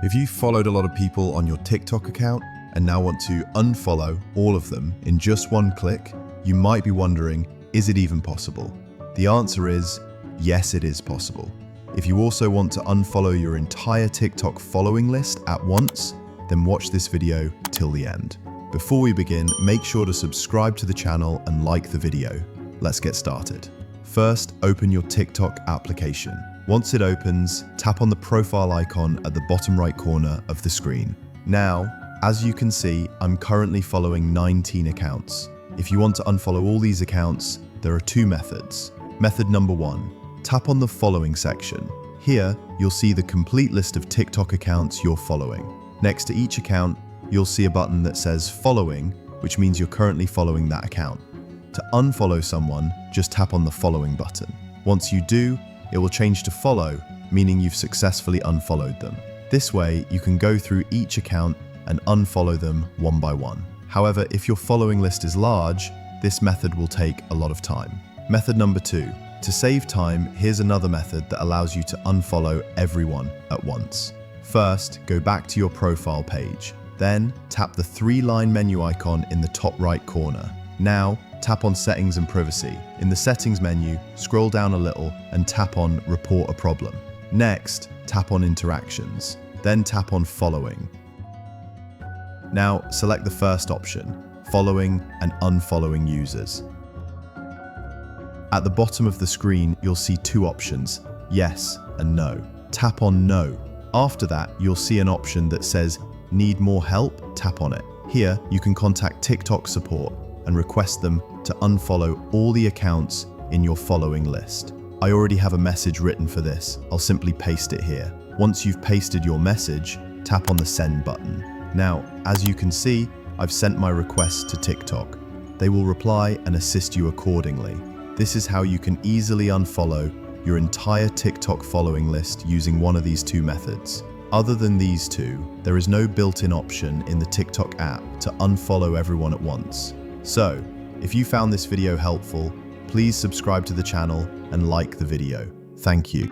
If you followed a lot of people on your TikTok account and now want to unfollow all of them in just one click, you might be wondering, is it even possible? The answer is, yes, it is possible. If you also want to unfollow your entire TikTok following list at once, then watch this video till the end. Before we begin, make sure to subscribe to the channel and like the video. Let's get started. First, open your TikTok application. Once it opens, tap on the profile icon at the bottom right corner of the screen. Now, as you can see, I'm currently following 19 accounts. If you want to unfollow all these accounts, there are two methods. Method number 1, tap on the following section. Here, you'll see the complete list of TikTok accounts you're following. Next to each account, you'll see a button that says following, which means you're currently following that account. To unfollow someone, just tap on the following button. Once you do, it will change to follow, meaning you've successfully unfollowed them. This way, you can go through each account and unfollow them one by one. However, if your following list is large, this method will take a lot of time. Method number 2. To save time, here's another method that allows you to unfollow everyone at once. First, go back to your profile page. Then, tap the 3-line menu icon in the top right corner. Now, tap on Settings and Privacy. In the Settings menu, scroll down a little and tap on Report a Problem. Next, tap on Interactions. Then tap on Following. Now, select the first option, Following and Unfollowing Users. At the bottom of the screen, you'll see two options, Yes and No. Tap on No. After that, you'll see an option that says Need More Help? Tap on it. Here, you can contact TikTok support and request them to unfollow all the accounts in your following list. I already have a message written for this. I'll simply paste it here. Once you've pasted your message, tap on the send button. Now, as you can see, I've sent my request to TikTok. They will reply and assist you accordingly. This is how you can easily unfollow your entire TikTok following list using one of these two methods. Other than these two, there is no built-in option in the TikTok app to unfollow everyone at once. So, if you found this video helpful, please subscribe to the channel and like the video. Thank you.